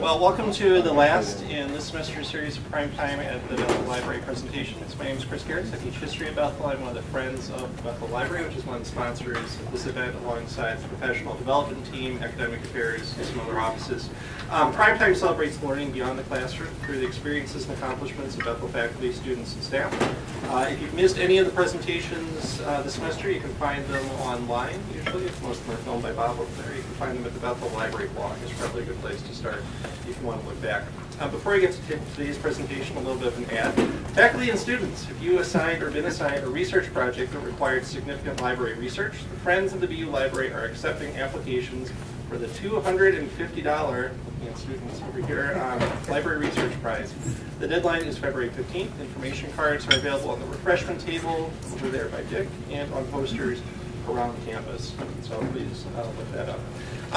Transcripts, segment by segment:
Well, welcome to the last in this semester's series of Prime Time at the Bethel Library presentations. My name is Chris Garrett. I teach history at Bethel. I'm one of the Friends of the Bethel Library, which is one of the sponsors of this event, alongside the professional development team, academic affairs, and some other offices. Prime Time celebrates learning beyond the classroom through the experiences and accomplishments of Bethel faculty, students, and staff. If you've missed any of the presentations this semester, you can find them online, usually. Most of them are filmed by Bob over there. You can find them at the Bethel Library blog. It's probably a good place to start if you want to look back. Before I get to today's presentation, a little bit of an ad. Faculty and students, if you assigned or been assigned a research project that required significant library research, the Friends of the BU Library are accepting applications for the $250, looking at students over here, Library Research Prize. The deadline is February 15th. Information cards are available on the refreshment table over there by Dick and on posters around campus. So please look that up.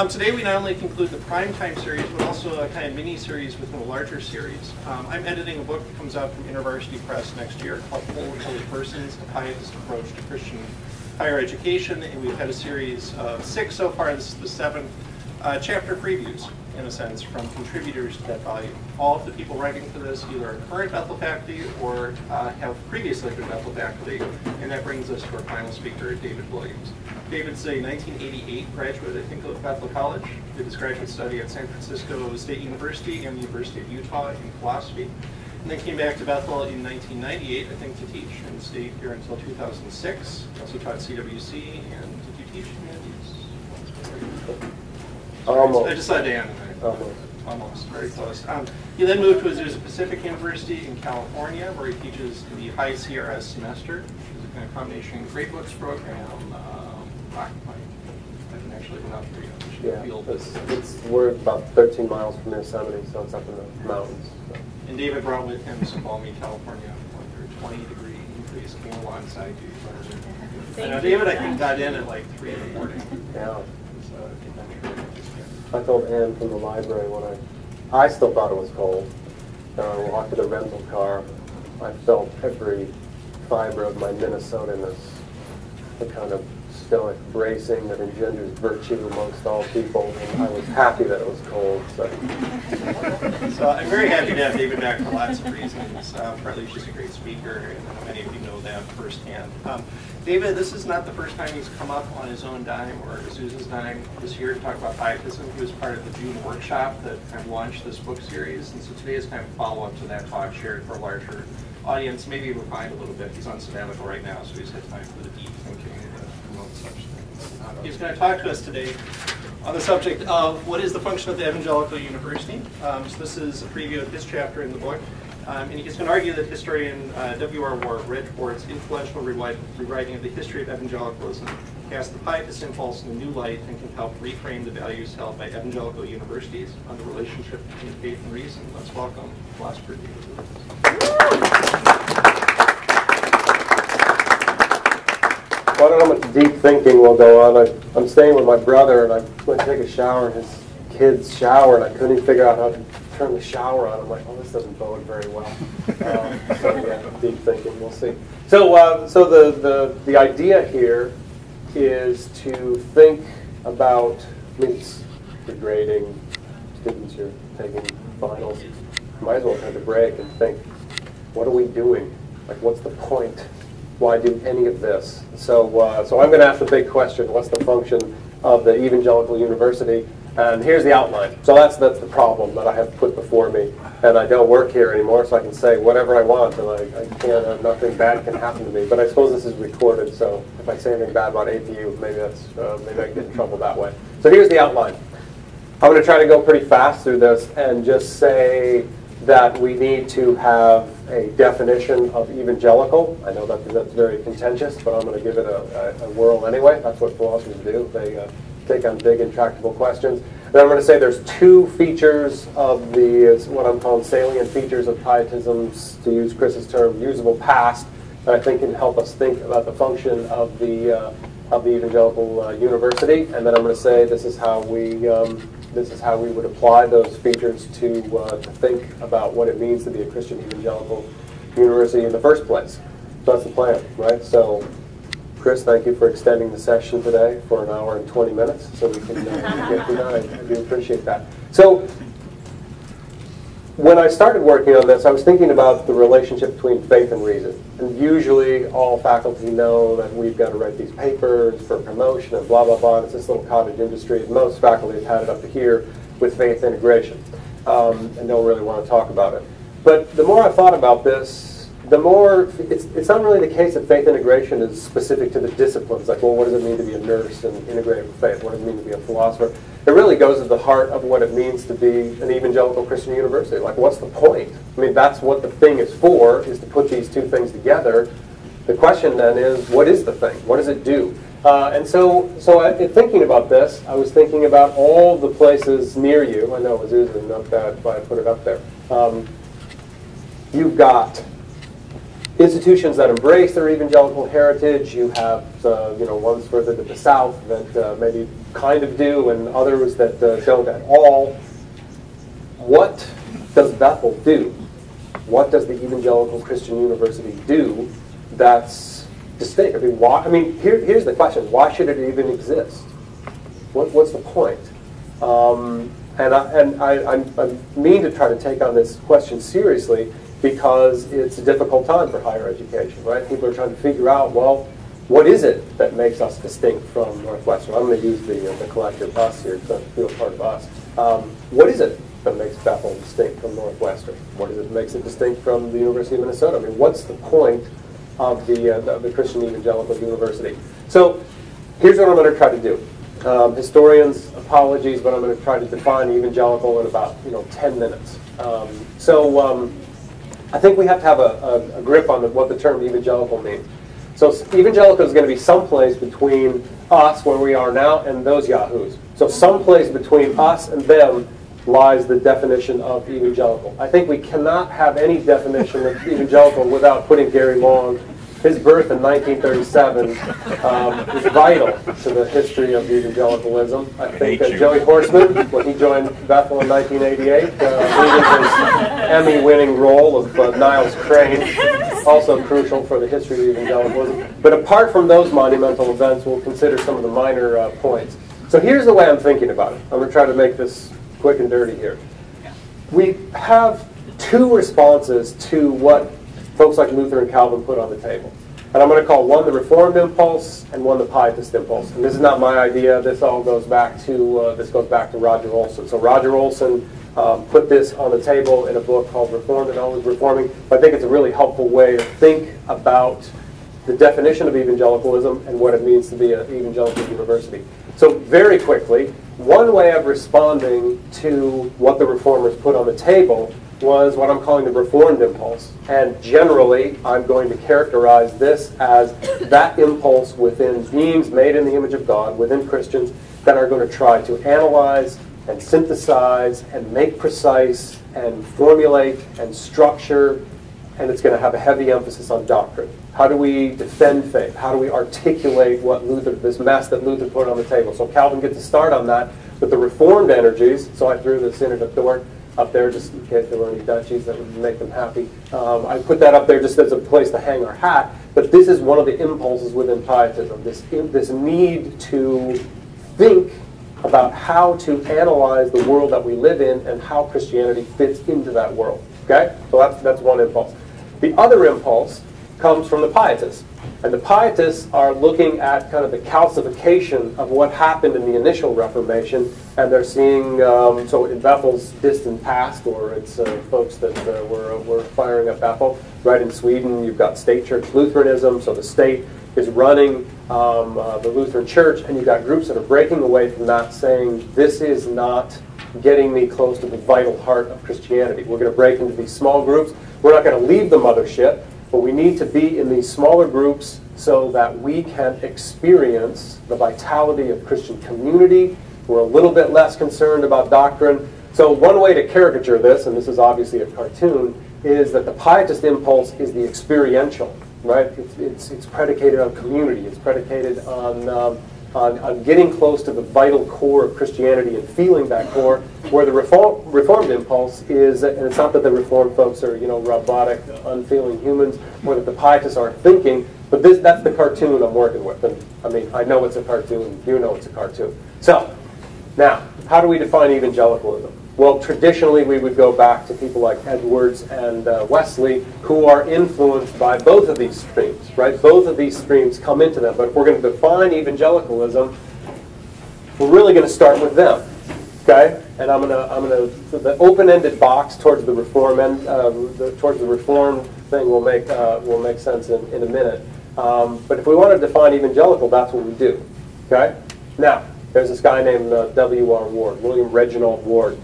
Today we not only conclude the Prime Time series, but also a kind of mini-series within a larger series. I'm editing a book that comes out from InterVarsity Press next year called Whole Holy Persons, a Pietist Approach to Christian Higher Education, and we've had a series of 6 so far. This is the 7th chapter previews, in a sense, from contributors to that volume. All of the people writing for this either are current Bethel faculty or have previously been Bethel faculty, and that brings us to our final speaker, David Williams. David's a 1988 graduate, I think, of Bethel College. Did his graduate study at San Francisco State University and the University of Utah in philosophy. And then came back to Bethel in 1998, I think, to teach, and stayed here until 2006. Also taught CWC, and did you teach humanities? Almost. I just saw Dan. Almost, very close. He then moved to Azusa Pacific University in California, where he teaches the high CRS semester, which is a kind of combination great books program, I haven't actually been out there yet. We're about 13 miles from Yosemite, so it's up in the mountains. So. And David brought with him some balmy California, where 20-degree increase came alongside you. I know David, I think, got in at like 3 in the morning. Yeah. I told Ann from the library when I still thought it was cold. I walked to the rental car. I felt every fiber of my Minnesotaness, the kind of stoic bracing that engenders virtue amongst all people, and I was happy that it was cold. So I'm very happy to have David back for lots of reasons. Partly he's just a great speaker, and many of you know that firsthand. David, this is not the first time he's come up on his own dime or Azusa's dime this year to talk about Pietism. He was part of the June workshop that kind of launched this book series, and so today is kind of a follow-up to that talk shared for a larger audience, maybe refined a little bit. He's on sabbatical right now, so he's had time for the deep thinking to promote such things. He's going to talk to us today on the subject of what is the function of the Evangelical University. So this is a preview of his chapter in the book. And he's going to argue that historian W.R. Wedgeworth's influential rewriting of the history of evangelicalism casts the Pietist impulse in a new light and can help reframe the values held by evangelical universities on the relationship between faith and reason. Let's welcome philosopher David Williams. Well, I don't know how much deep thinking will go on. I'm staying with my brother, and I went to take a shower in his kid's shower, and I couldn't even figure out how to turn the shower on. I'm like, oh, this doesn't bode very well. So yeah, deep thinking, we'll see. So the idea here is to think about, it's degrading, students are taking finals, might as well take a break and think, what are we doing? Like, what's the point? Why do any of this? So I'm going to ask the big question, what's the function of the Evangelical University? And here's the outline. So that's the problem that I have put before me. And I don't work here anymore, so I can say whatever I want, and I can't, nothing bad can happen to me. But I suppose this is recorded, so if I say anything bad about APU, maybe I can get in trouble that way. So here's the outline. I'm going to try to go pretty fast through this and just say that we need to have a definition of evangelical. I know that's very contentious, but I'm going to give it a whirl anyway. That's what philosophers do. They take on big, intractable questions. Then I'm going to say there's 2 features of what I'm calling salient features of Pietism's, to use Chris's term, usable past, that I think can help us think about the function of the Evangelical University. And then I'm going to say this is how we would apply those features to think about what it means to be a Christian evangelical university in the first place. So that's the plan, right? So Chris, thank you for extending the session today for 1 hour and 20 minutes so we can get through that. I do appreciate that. So when I started working on this, I was thinking about the relationship between faith and reason. And usually all faculty know that we've got to write these papers for promotion and blah, blah, blah. And it's this little cottage industry. And most faculty have had it up to here with faith integration and don't really want to talk about it. But the more I thought about this, the more, it's not really the case that faith integration is specific to the disciplines. Like, well, what does it mean to be a nurse and integrate with faith? What does it mean to be a philosopher? It really goes to the heart of what it means to be an evangelical Christian university. Like, what's the point? I mean, that's what the thing is for, is to put these two things together. The question then is, what is the thing? What does it do? And so in thinking about this, I was thinking about all the places near you. I know Azusa, not that, but I put it up there. You've got institutions that embrace their evangelical heritage. You have ones further to the south that maybe kind of do, and others that don't at all. What does Bethel do? What does the Evangelical Christian University do that's distinct? I mean, why? I mean, here's the question: why should it even exist? What's the point? And I mean to try to take on this question seriously, because it's a difficult time for higher education, right? People are trying to figure out, well, what is it that makes us distinct from Northwestern? I'm going to use the collective us here because I feel part of us. What is it that makes Bethel distinct from Northwestern? What is it that makes it distinct from the University of Minnesota? I mean, what's the point of the Christian Evangelical University? So here's what I'm going to try to do. Historians, apologies, but I'm going to try to define evangelical in about 10 minutes. I think we have to have a grip on what the term evangelical means. So evangelical is going to be someplace between us, where we are now, and those yahoos. So someplace between us and them lies the definition of evangelical. I think we cannot have any definition of evangelical without putting Gary Long. His birth in 1937 is vital to the history of evangelicalism. I think Joey Horseman, when he joined Bethel in 1988, leading his Emmy-winning role of Niles Crane, also crucial for the history of evangelicalism. But apart from those monumental events, we'll consider some of the minor points. So here's the way I'm thinking about it. I'm going to try to make this quick and dirty here. We have two responses to what folks like Luther and Calvin put on the table. And I'm going to call one the Reformed impulse and one the Pietist impulse. And this is not my idea. This all goes back to Roger Olson. So Roger Olson put this on the table in a book called Reformed and Always Reforming. But I think it's a really helpful way to think about the definition of evangelicalism and what it means to be an evangelical university. So very quickly, one way of responding to what the Reformers put on the table was what I'm calling the Reformed impulse. And generally, I'm going to characterize this as that impulse within beings made in the image of God, within Christians, that are going to try to analyze and synthesize and make precise and formulate and structure, and it's going to have a heavy emphasis on doctrine. How do we defend faith? How do we articulate what Luther, this mess that Luther put on the table? So Calvin gets a start on that with the Reformed energies. So I threw this in at the door up there just in case there were any Dutchies that would make them happy. I put that up there just as a place to hang our hat. But this is one of the impulses within Pietism, this need to think about how to analyze the world that we live in and how Christianity fits into that world. Okay? So that's one impulse. The other impulse comes from the Pietists. And the Pietists are looking at kind of the calcification of what happened in the initial Reformation, and they're seeing, so in Bethel's distant past, or it's folks that were firing at Bethel, right in Sweden, you've got state church Lutheranism, so the state is running the Lutheran church, and you've got groups that are breaking away from that, saying, this is not getting me close to the vital heart of Christianity. We're going to break into these small groups. We're not going to leave the mothership, but we need to be in these smaller groups so that we can experience the vitality of Christian community. We're a little bit less concerned about doctrine. So one way to caricature this, and this is obviously a cartoon, is that the Pietist impulse is the experiential, right? It's predicated on community. It's predicated on getting close to the vital core of Christianity and feeling that core, where the Reformed impulse is, and it's not that the Reformed folks are, robotic, unfeeling humans, or that the Pietists aren't thinking, but that's the cartoon I'm working with. And I mean, I know it's a cartoon, you know it's a cartoon. So, now, how do we define evangelicalism? Well, traditionally we would go back to people like Edwards and Wesley, who are influenced by both of these streams, right? Both of these streams come into them. But if we're going to define evangelicalism, we're really going to start with them, okay? And I'm gonna the open-ended box towards the reform end, towards the reform thing will make sense in a minute. But if we want to define evangelical, that's what we do, okay? Now, there's this guy named W.R. Ward, William Reginald Ward.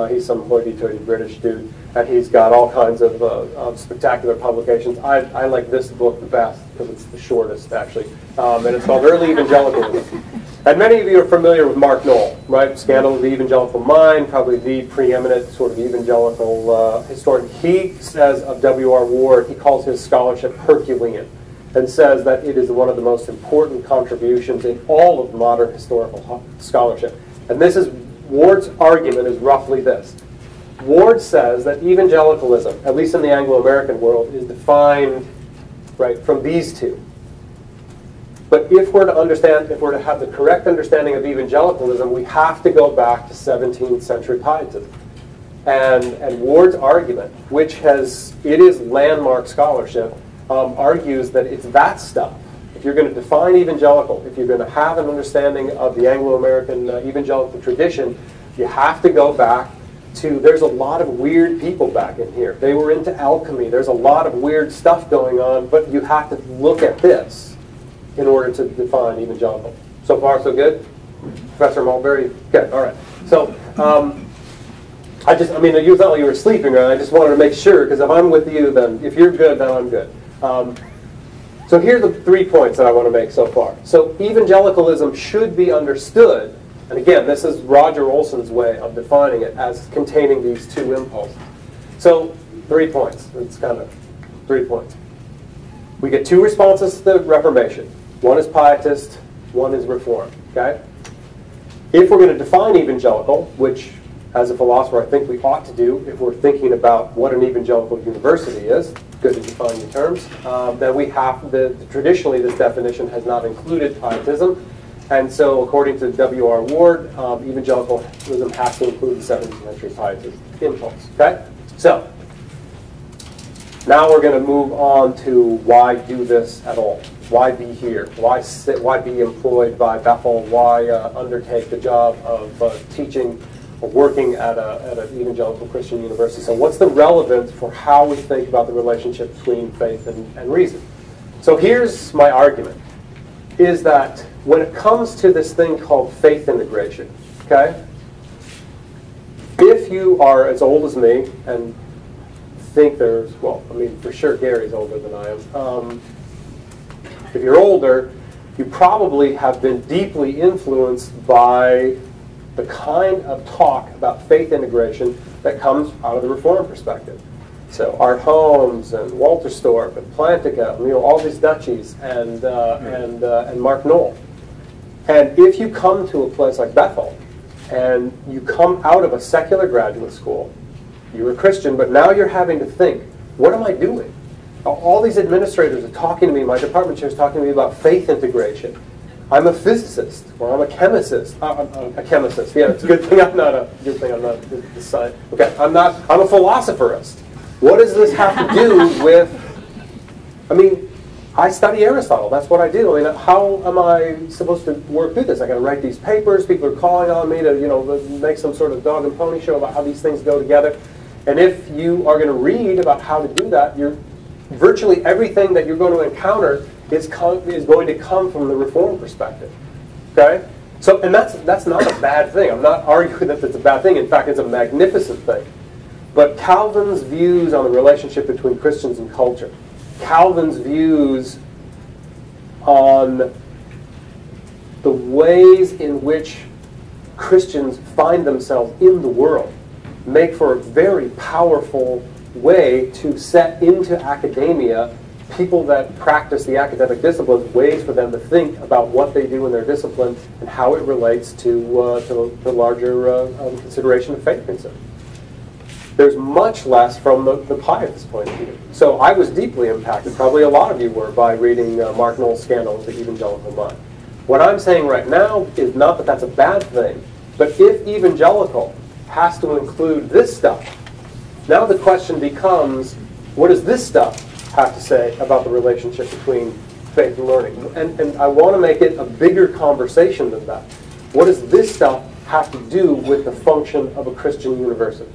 He's some hoity-toity British dude, and he's got all kinds of spectacular publications. I like this book the best because it's the shortest, actually, and it's called Early Evangelicalism. And many of you are familiar with Mark Knoll, right? Scandal of the Evangelical Mind, probably the preeminent sort of evangelical historian. He says of W.R. Ward, he calls his scholarship Herculean, and says that it is one of the most important contributions in all of modern historical scholarship. And this is Ward's argument is roughly this. Ward says that evangelicalism, at least in the Anglo-American world, is defined right from these two. But if we're to have the correct understanding of evangelicalism, we have to go back to 17th century Pietism. And Ward's argument, which it is landmark scholarship, argues that it's that stuff. If you're going to define evangelical, if you're going to have an understanding of the Anglo-American evangelical tradition, you have to go back to, there's a lot of weird people back in here. They were into alchemy. There's a lot of weird stuff going on, but you have to look at this in order to define evangelical. So far, so good? Professor Mulberry? Good, all right. So, you thought you were sleeping, right? I just wanted to make sure, because if I'm with you, then if you're good, then I'm good. So here's the 3 points that I want to make so far. So evangelicalism should be understood, and again, this is Roger Olson's way of defining it, as containing these two impulses. So 3 points. It's kind of 3 points. We get 2 responses to the Reformation. One is Pietist, one is Reform. Okay? If we're going to define evangelical, which as a philosopher I think we ought to do if we're thinking about what an evangelical university is, good to define the terms, then we have traditionally this definition has not included Pietism. And so according to W.R. Ward, evangelicalism has to include the 17th century Pietist impulse. Okay? So, now we're going to move on to why do this at all? Why be here? Why be employed by Bethel? Why undertake the job of teaching or working at an evangelical Christian university? So what's the relevance for how we think about the relationship between faith and reason? So here's my argument, is that when it comes to this thing called faith integration, okay, if you are as old as me and think for sure Gary's older than I am. If you're older, you probably have been deeply influenced by the kind of talk about faith integration that comes out of the Reformed perspective. So Art Holmes and Walter Storp and Plantinga, all these Dutchies and Mark Knoll. And if you come to a place like Bethel and you come out of a secular graduate school, you're a Christian, but now you're having to think, what am I doing? All these administrators are talking to me, my department chair is talking to me about faith integration. I'm a physicist, or I'm a chemist. I'm a chemist. Yeah, it's a good thing I'm not this side. Okay, I'm a philosopherist. What does this have to do with, I study Aristotle, that's what I do. How am I supposed to work through this? I gotta write these papers, people are calling on me to, make some sort of dog and pony show about how these things go together. And if you are gonna read about how to do that, virtually everything that you're going to encounter is going to come from the Reformed perspective. Okay? So, and that's not a bad thing. I'm not arguing that it's a bad thing. In fact, it's a magnificent thing. But Calvin's views on the relationship between Christians and culture, Calvin's views on the ways in which Christians find themselves in the world make for a very powerful way to set into academia people that practice the academic disciplines, ways for them to think about what they do in their discipline and how it relates to the larger consideration of faith concern. There's much less from the Pietist point of view. So I was deeply impacted, probably a lot of you were, by reading Mark Knoll's Scandal of the Evangelical Mind. What I'm saying right now is not that that's a bad thing, but if evangelical has to include this stuff. Now the question becomes, what does this stuff have to say about the relationship between faith and learning? And I want to make it a bigger conversation than that. What does this stuff have to do with the function of a Christian university?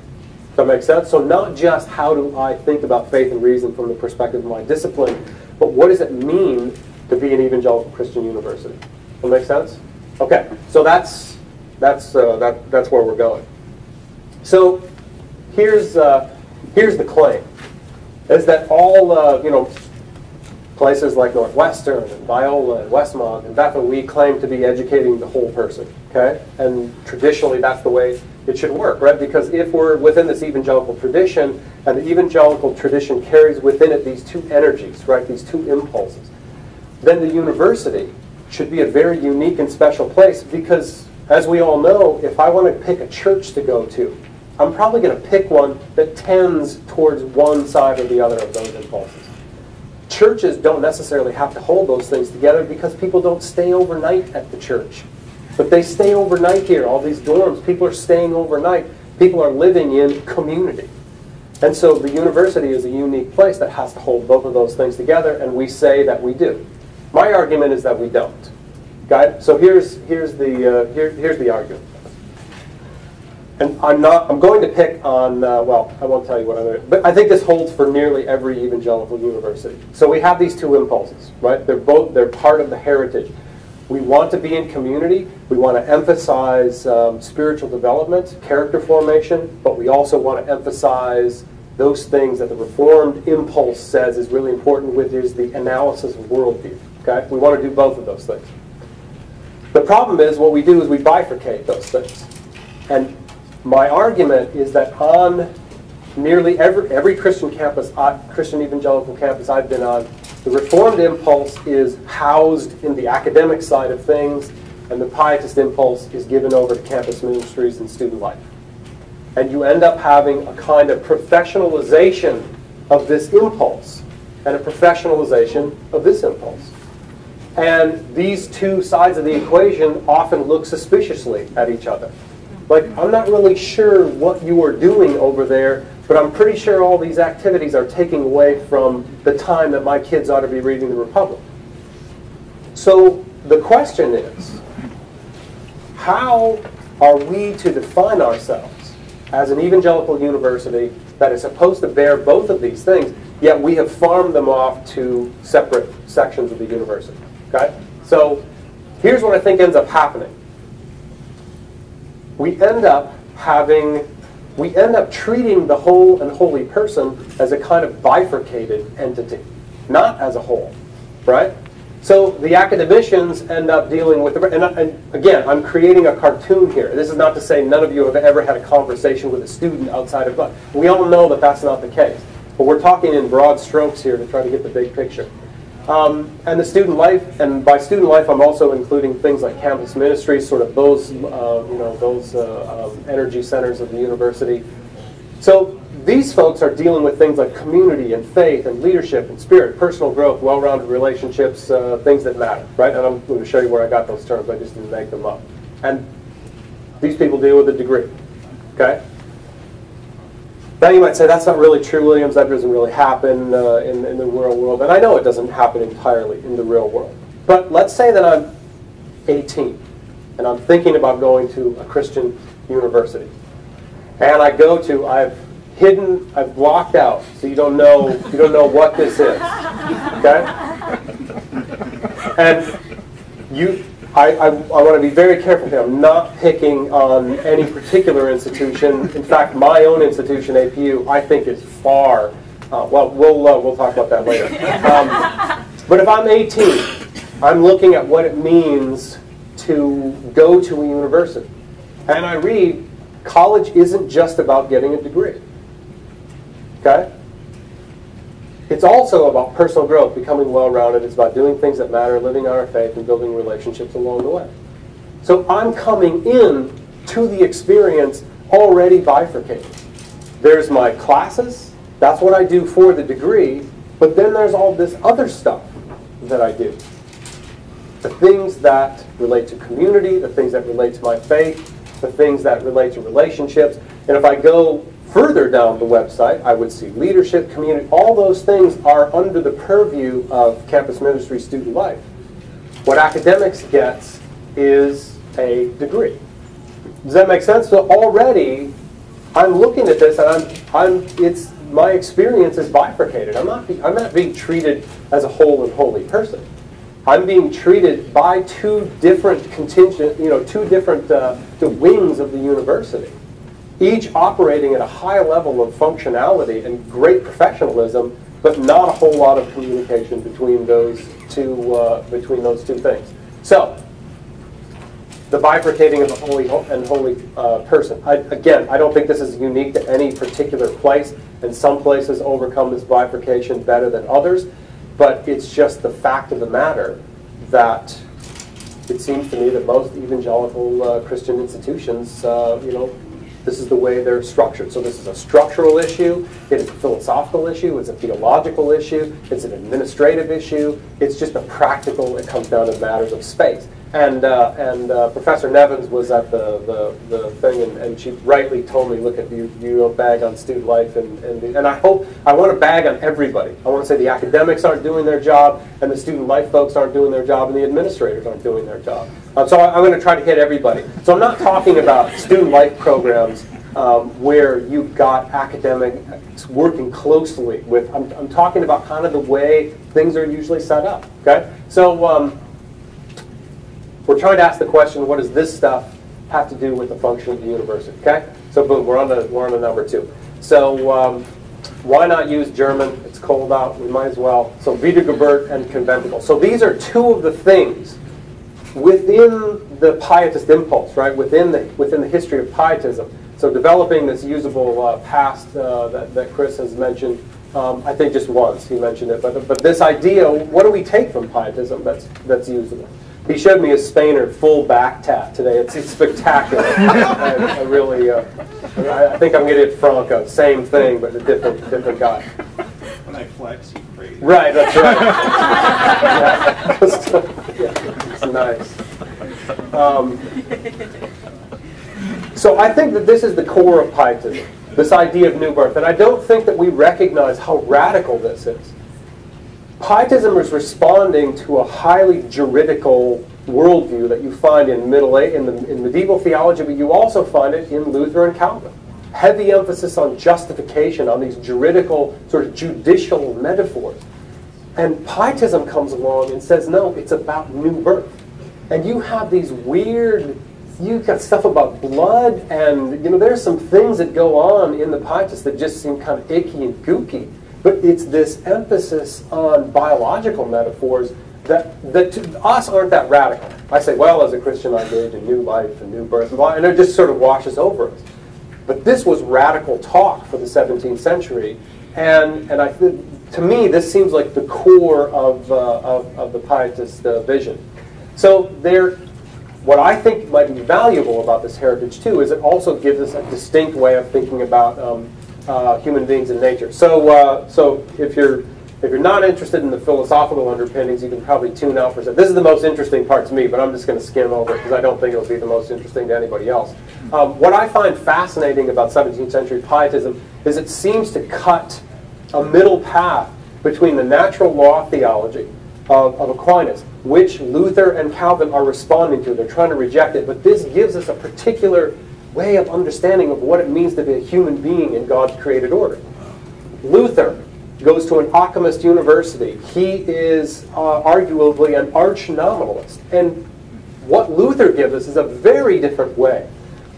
Does that make sense? So not just how do I think about faith and reason from the perspective of my discipline, but what does it mean to be an evangelical Christian university? That make sense? Okay, so that's where we're going. So here's the claim: is that all places like Northwestern and Biola and Westmont and Bethel, we claim to be educating the whole person. Okay, and traditionally that's the way it should work, right? Because if we're within this evangelical tradition, and the evangelical tradition carries within it these two energies, right? These two impulses, then the university should be a very unique and special place, because as we all know, if I want to pick a church to go to, I'm probably going to pick one that tends towards one side or the other of those impulses. Churches don't necessarily have to hold those things together, because people don't stay overnight at the church. But they stay overnight here. All these dorms, people are staying overnight. People are living in community. And so the university is a unique place that has to hold both of those things together, and we say that we do. My argument is that we don't. Okay? So here's the argument. And I'm going to pick on, well, I won't tell you what I'm going to, but I think this holds for nearly every evangelical university. So we have these two impulses, right? They're part of the heritage. We want to be in community. We want to emphasize spiritual development, character formation, but we also want to emphasize those things that the Reformed impulse says is really important, which is the analysis of worldview. Okay? We want to do both of those things. The problem is, what we do is we bifurcate those things. And my argument is that on nearly every Christian campus, Christian evangelical campus I've been on, the Reformed impulse is housed in the academic side of things, and the Pietist impulse is given over to campus ministries and student life. And you end up having a kind of professionalization of this impulse and a professionalization of this impulse. And these two sides of the equation often look suspiciously at each other. Like, I'm not really sure what you are doing over there, but I'm pretty sure all these activities are taking away from the time that my kids ought to be reading the Republic. So the question is, how are we to define ourselves as an evangelical university that is supposed to bear both of these things, yet we have farmed them off to separate sections of the university? Okay? So here's what I think ends up happening. We end up treating the whole and holy person as a kind of bifurcated entity, not as a whole, right? So the academicians end up dealing with, and again, I'm creating a cartoon here. This is not to say none of you have ever had a conversation with a student outside of class. We all know that that's not the case. But we're talking in broad strokes here to try to get the big picture. And the student life, and by student life I'm also including things like campus ministries, sort of those, energy centers of the university. So these folks are dealing with things like community and faith and leadership and spirit, personal growth, well-rounded relationships, things that matter, right? And I'm going to show you where I got those terms. I just didn't make them up. And these people deal with a degree, okay? Now you might say, that's not really true, Williams. That doesn't really happen in the real world. And I know it doesn't happen entirely in the real world. But let's say that I'm 18, and I'm thinking about going to a Christian university. And I go to, I've blocked out, so you don't know what this is. Okay? And I want to be very careful here. I'm not picking on any particular institution. In fact, my own institution, APU, I think is far. We'll talk about that later. But if I'm 18, I'm looking at what it means to go to a university, and I read, college isn't just about getting a degree. Okay? It's also about personal growth, becoming well-rounded. It's about doing things that matter, living out our faith, and building relationships along the way. So I'm coming in to the experience already bifurcated. There's my classes. That's what I do for the degree. But then there's all this other stuff that I do. The things that relate to community, the things that relate to my faith, the things that relate to relationships, And if I go further down the website, I would see leadership, community. All those things are under the purview of campus ministry student life. What academics gets is a degree. Does that make sense? So already, I'm looking at this, and it's my experience is bifurcated. I'm not being treated as a whole and holy person. I'm being treated by two different the wings of the university, each operating at a high level of functionality and great professionalism, but not a whole lot of communication between those two things. So, the bifurcating of the holy and holy person. Again, I don't think this is unique to any particular place, and some places overcome this bifurcation better than others, but it's just the fact of the matter that it seems to me that most evangelical Christian institutions, this is the way they're structured. So this is a structural issue, it is a philosophical issue, it's a theological issue, it's an administrative issue, it's just a practical, it comes down to matters of space. And Professor Nevins was at the thing, and she rightly told me, look, at you don't bag on student life, and I want to bag on everybody. I want to say the academics aren't doing their job, and the student life folks aren't doing their job, and the administrators aren't doing their job. So I'm going to try to hit everybody. So I'm not talking about student life programs where you've got academics working closely with. I'm talking about kind of the way things are usually set up. Okay, so. We're trying to ask the question, what does this stuff have to do with the function of the university? Okay? So boom, we're on to number 2. So why not use German? It's cold out, we might as well. So Wiedergeburt and conventicle. So these are two of the things within the Pietist impulse, right? Within the history of Pietism. So developing this usable past that Chris has mentioned, I think just once he mentioned it, but this idea, what do we take from Pietism that's usable? He showed me a Spener full back tat today. It's spectacular. I really, I think I'm getting it Franco. Same thing, but a different guy. When I flex, you praise. Right, that's right. Yeah, it's nice. So I think that this is the core of Pietism, this idea of new birth. And I don't think that we recognize how radical this is. Pietism is responding to a highly juridical worldview that you find in medieval theology, but you also find it in Luther and Calvin. Heavy emphasis on justification, on these juridical, sort of judicial metaphors. And Pietism comes along and says, no, it's about new birth. And you have these weird, you've got stuff about blood, and there's some things that go on in the Pietists that just seem kind of icky and gooky. But it's this emphasis on biological metaphors that to us aren't that radical. I say, well, as a Christian, I engage in new life and new birth, and it just sort of washes over us. But this was radical talk for the 17th century, and to me, this seems like the core of the Pietist vision. So what I think might be valuable about this heritage too is it also gives us a distinct way of thinking about human beings and nature. So if you're not interested in the philosophical underpinnings, you can probably tune out for a second. This is the most interesting part to me, but I'm just going to skim over it because I don't think it'll be the most interesting to anybody else. What I find fascinating about 17th century Pietism is it seems to cut a middle path between the natural law theology of Aquinas, which Luther and Calvin are responding to. They're trying to reject it, but this gives us a particular way of understanding of what it means to be a human being in God's created order. Luther goes to an Occamist university. He is arguably an arch-nominalist. And what Luther gives us is a very different way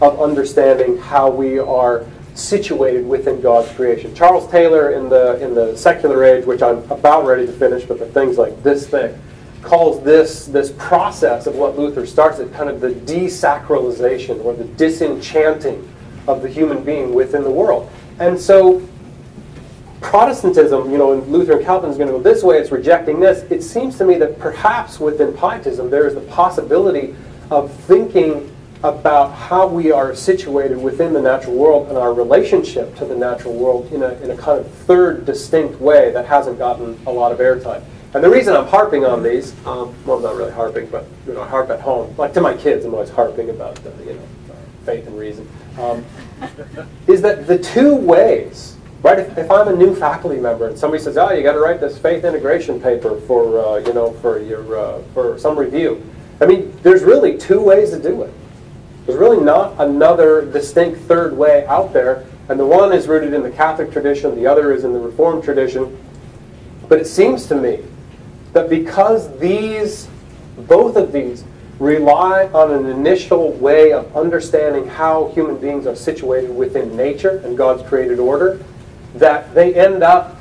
of understanding how we are situated within God's creation. Charles Taylor in the secular age, which I'm about ready to finish, but the things like this thing, calls this process of what Luther starts at kind of the desacralization or the disenchanting of the human being within the world. And so Protestantism, and Luther and Calvin is going to go this way, it's rejecting this. It seems to me that perhaps within Pietism there is the possibility of thinking about how we are situated within the natural world and our relationship to the natural world in a kind of third distinct way that hasn't gotten a lot of airtime. And the reason I'm harping on these, well, I'm not really harping, but I harp at home. Like to my kids, I'm always harping about faith and reason, is that the two ways, right? If I'm a new faculty member and somebody says, "Oh, you got to write this faith integration paper for for some review," I mean, there's really two ways to do it. There's really not another distinct third way out there, and the one is rooted in the Catholic tradition, the other is in the Reformed tradition. But it seems to me that because both of these rely on an initial way of understanding how human beings are situated within nature and God's created order, that they end up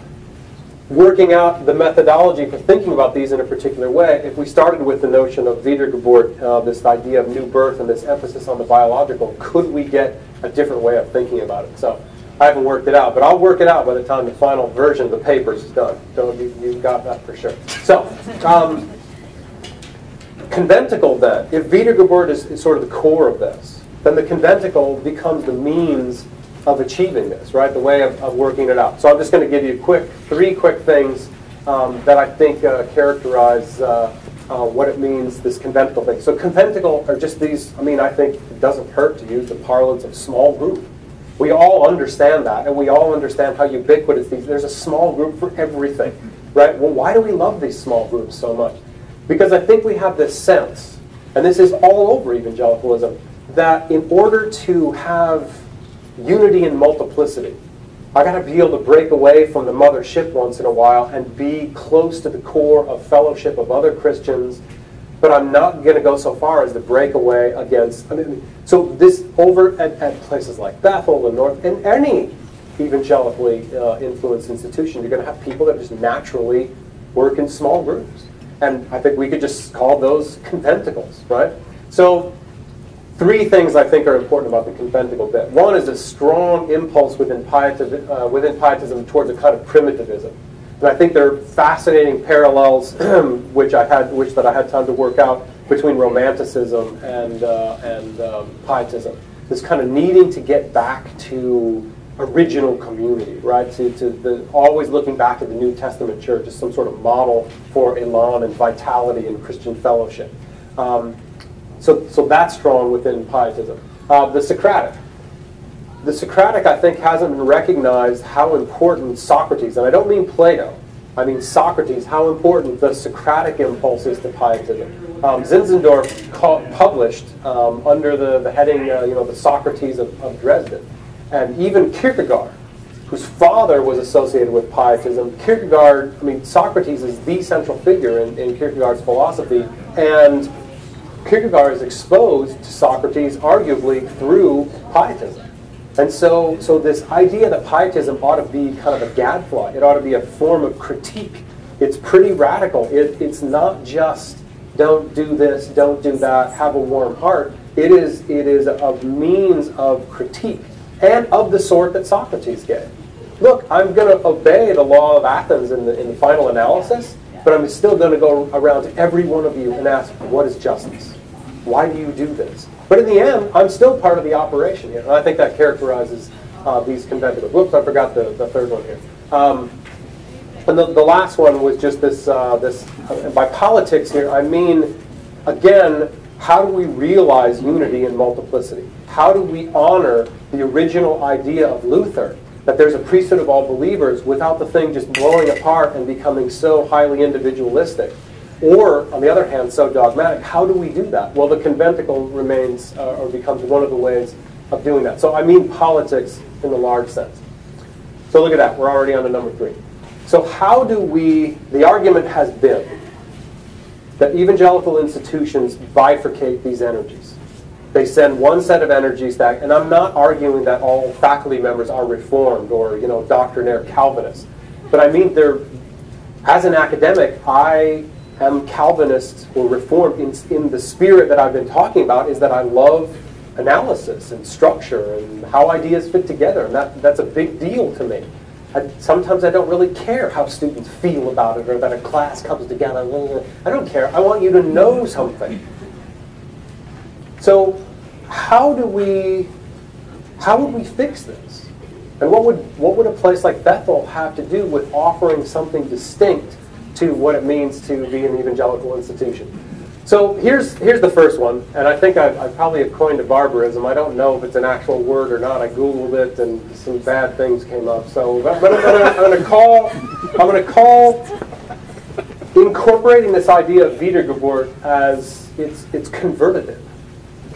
working out the methodology for thinking about these in a particular way. If we started with the notion of Wiedergeburt, this idea of new birth and this emphasis on the biological, could we get a different way of thinking about it? So I haven't worked it out, but I'll work it out by the time the final version of the paper is done. So you've got that for sure. So, conventicle then, if Wiedergeburt is sort of the core of this, then the conventicle becomes the means of achieving this, right? The way of working it out. So I'm just going to give you three quick things that I think characterize what it means, this conventicle thing. So conventicle are just these, I think it doesn't hurt to use the parlance of small group. We all understand that, and we all understand how ubiquitous there's a small group for everything, right? Well, why do we love these small groups so much? Because I think we have this sense, and this is all over evangelicalism, that in order to have unity in multiplicity, I got to be able to break away from the mother ship once in a while and be close to the core of fellowship of other Christians, but I'm not going to go so far as to break away against. So this over at places like Bethel and North, and any evangelically influenced institution, you're going to have people that just naturally work in small groups. And I think we could just call those conventicles, right? So three things I think are important about the conventicle bit. One is a strong impulse within Pietism towards a kind of primitivism. And I think there are fascinating parallels, which I had time to work out, between Romanticism and Pietism. This kind of needing to get back to original community, right? To always looking back at the New Testament church as some sort of model for elan and vitality in Christian fellowship. So that's strong within Pietism. The Socratic. The Socratic, I think, hasn't been recognized how important Socrates, and I don't mean Plato, I mean Socrates, how important the Socratic impulse is to Pietism. Zinzendorf published under the heading, the Socrates of Dresden. And even Kierkegaard, whose father was associated with Pietism, Socrates is the central figure in Kierkegaard's philosophy, and Kierkegaard is exposed to Socrates arguably through Pietism. And so this idea that Pietism ought to be kind of a gadfly, it ought to be a form of critique. It's pretty radical. It's not just don't do this, don't do that, have a warm heart. It is a means of critique, and of the sort that Socrates gave. Look, I'm going to obey the law of Athens in the final analysis, but I'm still going to go around to every one of you and ask, what is justice? Why do you do this? But in the end, I'm still part of the operation here. And I think that characterizes these conventicles. Whoops, I forgot the third one here. And the last one was just this, by politics here, I mean, again, how do we realize unity in multiplicity? How do we honor the original idea of Luther, that there's a priesthood of all believers, without the thing just blowing apart and becoming so highly individualistic? Or, on the other hand, so dogmatic. How do we do that? Well, the conventicle remains, or becomes one of the ways of doing that. So I mean politics in the large sense. So look at that. We're already on to number 3. So how do we, the argument has been that evangelical institutions bifurcate these energies. They send one set of energies back, and I'm not arguing that all faculty members are Reformed or, doctrinaire Calvinists. But I mean, as an academic, I am Calvinist or Reformed in the spirit that I've been talking about, is that I love analysis and structure and how ideas fit together, and that's a big deal to me. Sometimes I don't really care how students feel about it or that a class comes together. I don't care. I want you to know something. So how would we fix this? And what would a place like Bethel have to do with offering something distinct to what it means to be an evangelical institution? So here's the first one, and I think I probably have coined a barbarism. I don't know if it's an actual word or not. I Googled it, and some bad things came up. So I'm going to call incorporating this idea of Wiedergeburt as it's convertative.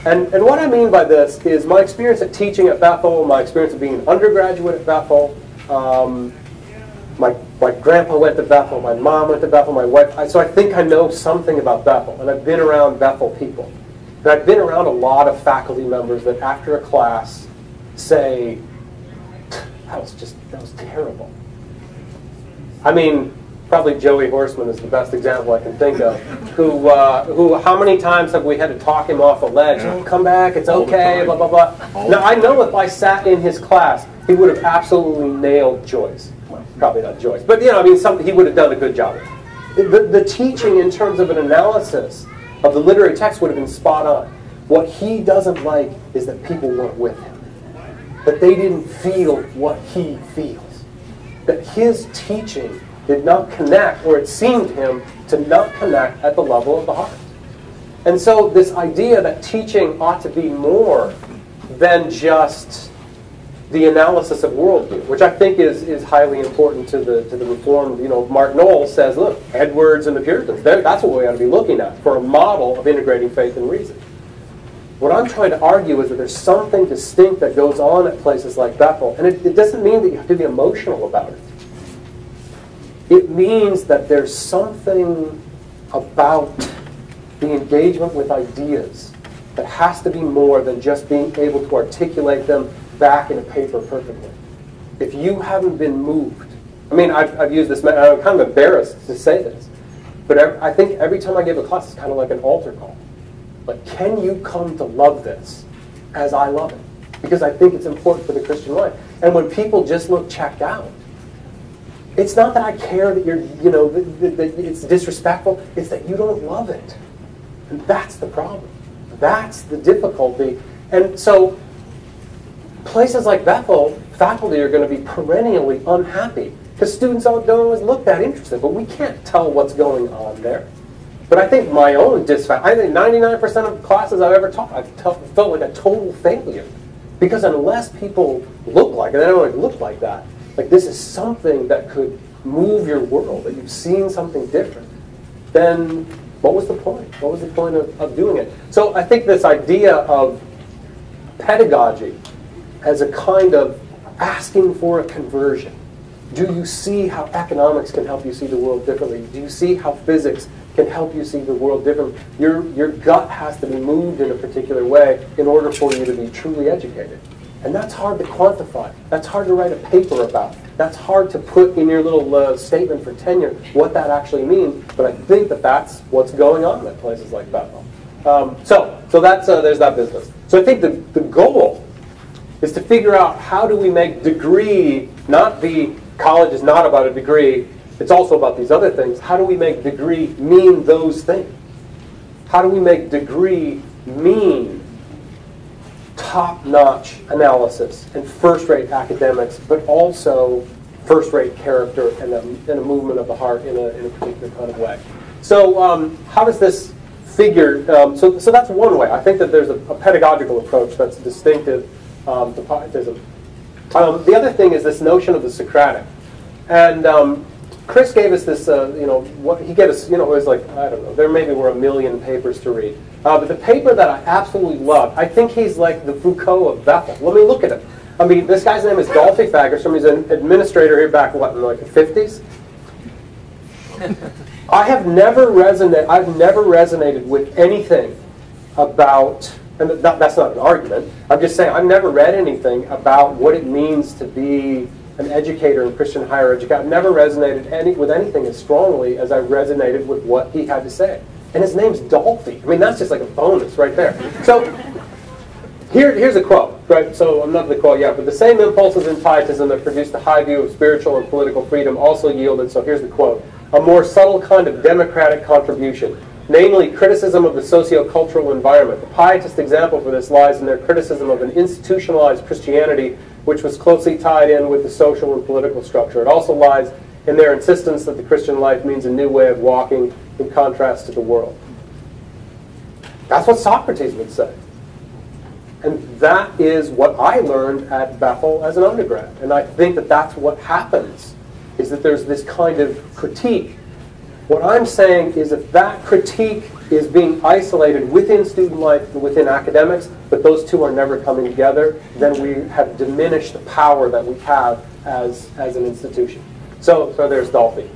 And what I mean by this is my experience at teaching at Bethel, my experience of being an undergraduate at Bethel. My grandpa went to Bethel, my mom went to Bethel, my wife. So I think I know something about Bethel, and I've been around Bethel people. And I've been around a lot of faculty members that after a class say, that was terrible. I mean, probably Joey Horseman is the best example I can think of, who how many times have we had to talk him off a ledge? Oh, come back, it's okay, blah, blah, blah. Now, I know if I sat in his class, he would have absolutely nailed Joyce. Well, probably not Joyce, but he would have done a good job. The teaching in terms of an analysis of the literary text would have been spot on. What he doesn't like is that people weren't with him, that they didn't feel what he feels, that his teaching did not connect, or it seemed to him to not connect at the level of the heart. And so this idea that teaching ought to be more than just the analysis of worldview, which I think is highly important to the Reformed. Mark Knoll says, look, Edwards and the Puritans, that's what we ought to be looking at for a model of integrating faith and reason. What I'm trying to argue is that there's something distinct that goes on at places like Bethel, and it doesn't mean that you have to be emotional about it. It means that there's something about the engagement with ideas that has to be more than just being able to articulate them back in a paper perfectly. If you haven't been moved, I've used this, I'm kind of embarrassed to say this, but I think every time I give a class, it's kind of like an altar call. Like, can you come to love this as I love it? Because I think it's important for the Christian life. And when people just look checked out, it's not that I care that that it's disrespectful. It's that you don't love it. And that's the problem. That's the difficulty. And so places like Bethel, faculty are going to be perennially unhappy because students don't always look that interested. But we can't tell what's going on there. But I think my own I think 99% of classes I've ever taught, I've felt like a total failure. Because unless people look like it, they don't look like that. Like, this is something that could move your world, that you've seen something different, then what was the point? What was the point of doing it? So I think this idea of pedagogy as a kind of asking for a conversion. Do you see how economics can help you see the world differently? Do you see how physics can help you see the world differently? Your gut has to be moved in a particular way in order for you to be truly educated. And that's hard to quantify. That's hard to write a paper about. That's hard to put in your little statement for tenure what that actually means. But I think that's what's going on at places like Bethel. So that's there's that business. So I think the goal is to figure out how do we make degree not be college is not about a degree. It's also about these other things. How do we make degree mean those things? How do we make degree mean top-notch analysis and first-rate academics, but also first-rate character and a movement of the heart in a particular kind of way? So how does this figure? So that's one way. I think that there's a pedagogical approach that's distinctive to Pietism. The other thing is this notion of the Socratic. And Chris gave us this, what he gave us, it was like, I don't know, there maybe were 1 million papers to read. But the paper that I absolutely loved, I think he's like the Foucault of Bethel. Let me look at him. This guy's name is Dolphy Fagerstrom. He's an administrator here back, in like the 50s? I've never resonated with anything about, and that's not an argument, I'm just saying I've never read anything about what it means to be an educator in Christian higher education. I've never resonated with anything as strongly as I resonated with what he had to say. And his name's Dolphy. That's just like a bonus right there. So here's a quote, right? So I'm not the quote yet, but the same impulses in Pietism that produced a high view of spiritual and political freedom also yielded, so here's the quote, a more subtle kind of democratic contribution, namely criticism of the socio-cultural environment. The Pietist example for this lies in their criticism of an institutionalized Christianity which was closely tied in with the social and political structure. It also lies in their insistence that the Christian life means a new way of walking in contrast to the world. That's what Socrates would say. And that is what I learned at Bethel as an undergrad. And I think that that's what happens, is that there's this kind of critique. What I'm saying is if that critique is being isolated within student life and within academics, but those two are never coming together, then we have diminished the power that we have as an institution. So there's Dolphy.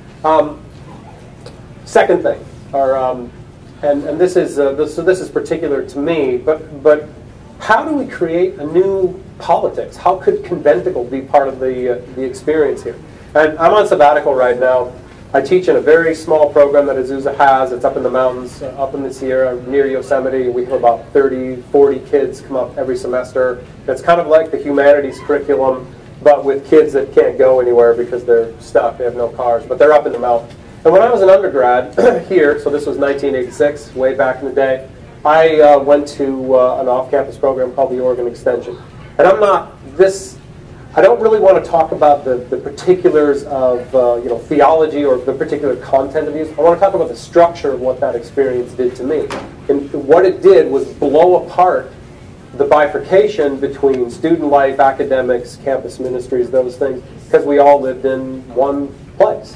Second thing, and this is particular to me, but how do we create a new politics? How could conventicle be part of the experience here? And I'm on sabbatical right now. I teach in a very small program that Azusa has. It's up in the mountains, up in the Sierra, near Yosemite. We have about 30, 40 kids come up every semester. It's kind of like the humanities curriculum, but with kids that can't go anywhere because they're stuck. They have no cars, but they're up in the mountains. And when I was an undergrad here, so this was 1986, way back in the day, I went to an off-campus program called the Oregon Extension. And I don't really want to talk about the particulars of theology or the particular content of these. I want to talk about the structure of what that experience did to me. And what it did was blow apart the bifurcation between student life, academics, campus ministries, those things, because we all lived in one place.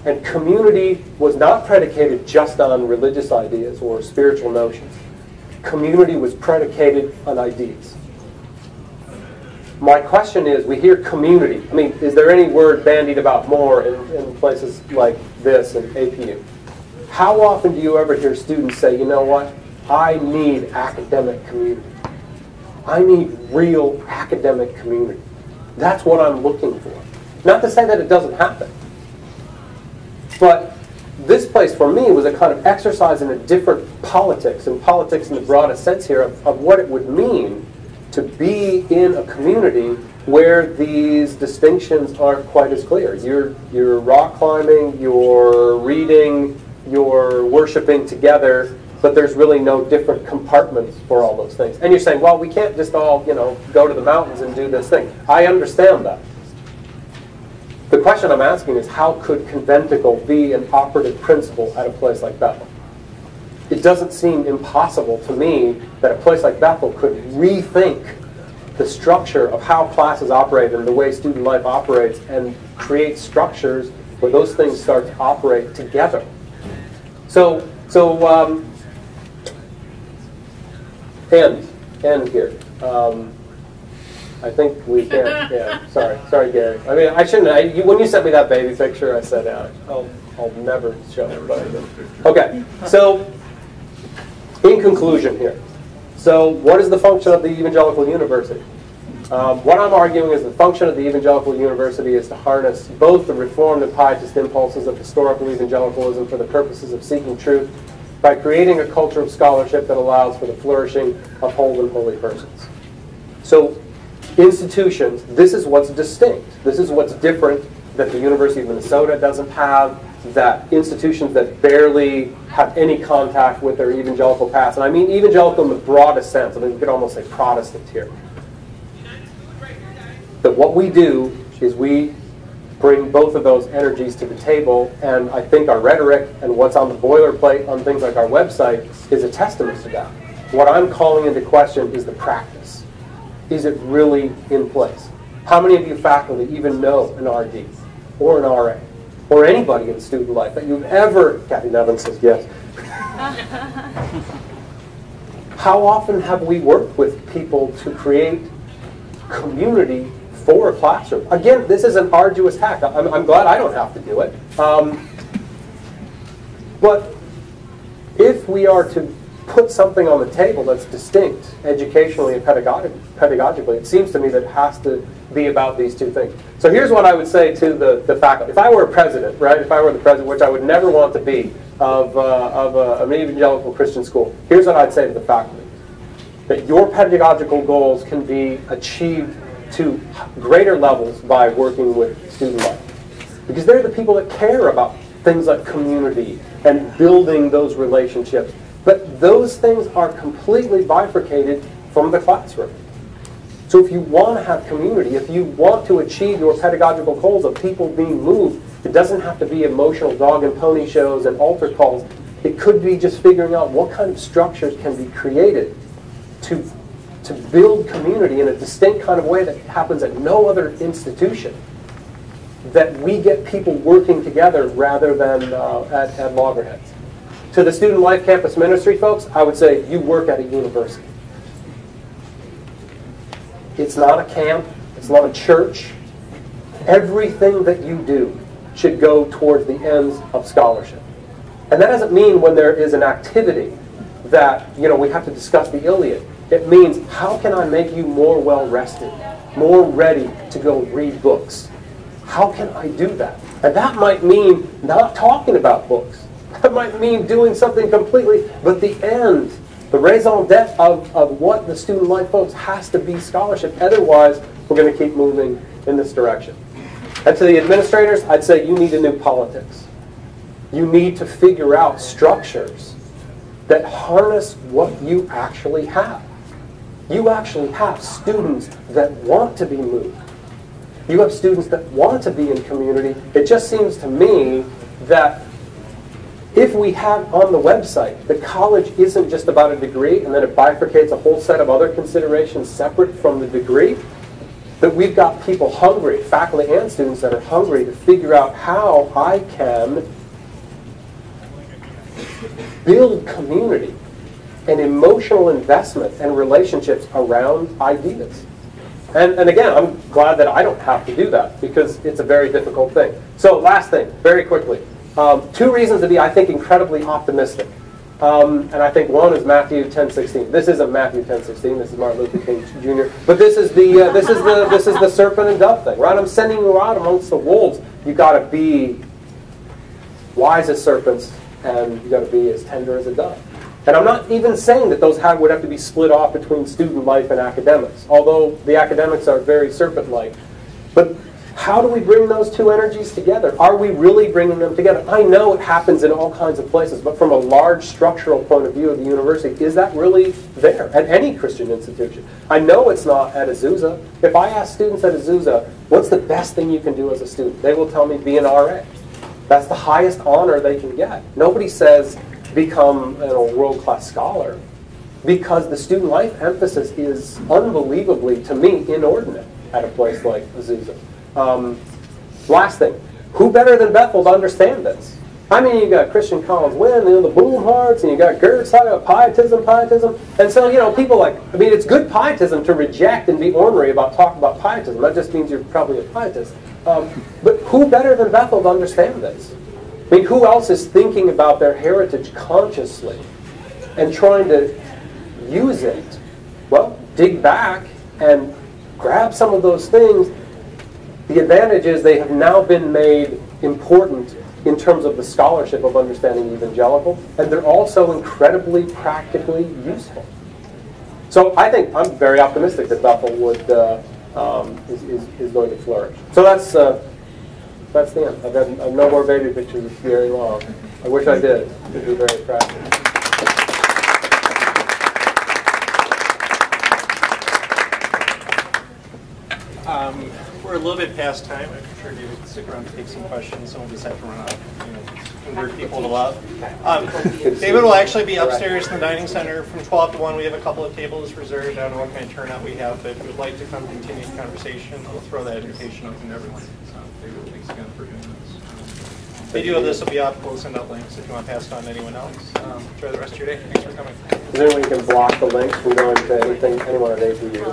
And community was not predicated just on religious ideas or spiritual notions. Community was predicated on ideas. My question is, we hear community. I mean, is there any word bandied about more in places like this and APU? How often do you ever hear students say, you know what, I need academic community. I need real academic community. That's what I'm looking for. Not to say that it doesn't happen. But this place for me was a kind of exercise in a different politics, and politics in the broadest sense here of what it would mean to be in a community where these distinctions aren't quite as clear. You're rock climbing, you're reading, you're worshiping together, but there's really no different compartments for all those things. And you're saying, well, we can't just all, go to the mountains and do this thing. I understand that. The question I'm asking is, how could conventicle be an operative principle at a place like Bethel? It doesn't seem impossible to me that a place like Bethel could rethink the structure of how classes operate and the way student life operates and create structures where those things start to operate together. End here. I think we can. Yeah, sorry, Gary. I mean, I shouldn't. When you sent me that baby picture, I said, I'll never show everybody. Okay, so in conclusion here, so what is the function of the Evangelical University? What I'm arguing is the function of the Evangelical University is to harness both the Reformed and Pietist impulses of historical evangelicalism for the purposes of seeking truth by creating a culture of scholarship that allows for the flourishing of whole and holy persons. So institutions, this is what's distinct. This is what's different that the University of Minnesota doesn't have, that institutions that barely have any contact with their evangelical past. And I mean evangelical in the broadest sense. I mean, you could almost say Protestant here. That what we do is we bring both of those energies to the table, and I think our rhetoric and what's on the boilerplate on things like our website is a testament to that. What I'm calling into question is the practice. Is it really in place? How many of you faculty even know an RD or an RA or anybody in student life that you've ever, Kathy Nevin says yes. How often have we worked with people to create community for a classroom? Again, this is an arduous task. I'm glad I don't have to do it. But if we are to put something on the table that's distinct educationally and pedagogically, it seems to me that it has to be about these two things. So here's what I would say to the faculty. If I were a president, right, if I were the president, which I would never want to be, of an evangelical Christian school, here's what I'd say to the faculty. That your pedagogical goals can be achieved to greater levels by working with student life. Because they're the people that care about things like community and building those relationships. But those things are completely bifurcated from the classroom. So if you want to have community, if you want to achieve your pedagogical goals of people being moved, it doesn't have to be emotional dog and pony shows and altar calls. It could be just figuring out what kind of structures can be created to build community in a distinct kind of way that happens at no other institution. That we get people working together rather than at loggerheads. To the Student Life Campus Ministry folks, I would say you work at a university. It's not a camp. It's not a church. Everything that you do should go towards the ends of scholarship. And that doesn't mean when there is an activity that, we have to discuss the Iliad. It means, how can I make you more well-rested, more ready to go read books? How can I do that? And that might mean not talking about books. That might mean doing something completely, but the end, the raison d'etre of what the student life folks has to be scholarship. Otherwise, we're going to keep moving in this direction. And to the administrators, I'd say you need a new politics. You need to figure out structures that harness what you actually have. You actually have students that want to be moved. You have students that want to be in community. It just seems to me that if we have on the website, the college isn't just about a degree and then it bifurcates a whole set of other considerations separate from the degree, that we've got people hungry, faculty and students that are hungry to figure out how I can build community and emotional investment and relationships around ideas. And again, I'm glad that I don't have to do that because it's a very difficult thing. So last thing, very quickly. 2 reasons to be, I think, incredibly optimistic. And I think one is Matthew 10:16. This isn't Matthew 10:16. This is Martin Luther King Jr. But this is the serpent and dove thing, right? I'm sending you out amongst the wolves. You got to be wise as serpents, and you got to be as tender as a dove. And I'm not even saying that those would have to be split off between student life and academics, although the academics are very serpent-like. But how do we bring those two energies together? Are we really bringing them together? I know it happens in all kinds of places, but from a large structural point of view of the university, is that really there at any Christian institution? I know it's not at Azusa. If I ask students at Azusa, what's the best thing you can do as a student? They will tell me, be an RA. That's the highest honor they can get. Nobody says, become a world-class scholar, because the student life emphasis is unbelievably, to me, inordinate at a place like Azusa. Last thing, who better than Bethel to understand this? I mean, you got Christian Collins Wynn, the Boomharts, and you got Gertz talking about pietism. And so, people it's good pietism to reject and be ornery about talking about pietism. That just means you're probably a pietist. But who better than Bethel to understand this? I mean, who else is thinking about their heritage consciously and trying to use it? Well, dig back and grab some of those things. The advantage is they have now been made important in terms of the scholarship of understanding evangelical, and they're also incredibly practically useful. So I think I'm very optimistic that Bethel would is going to flourish. So that's the end. I've no more baby pictures. It's very long. I wish I did. It would be very practical. We're a little bit past time. I'm sure David can stick around to take some questions. Some of us have to run out. Convert people to love. David will actually be upstairs in the dining center from 12 to 1. We have a couple of tables reserved. I don't know what kind of turnout we have, but if you would like to come continue the conversation, we'll throw that invitation open to everyone. So, David, thanks again for doing this. Video of this will be up. We'll send out links if you want to pass it on to anyone else. Enjoy the rest of your day. Thanks for coming. Is there any way you can block the links from going to anyone at APU?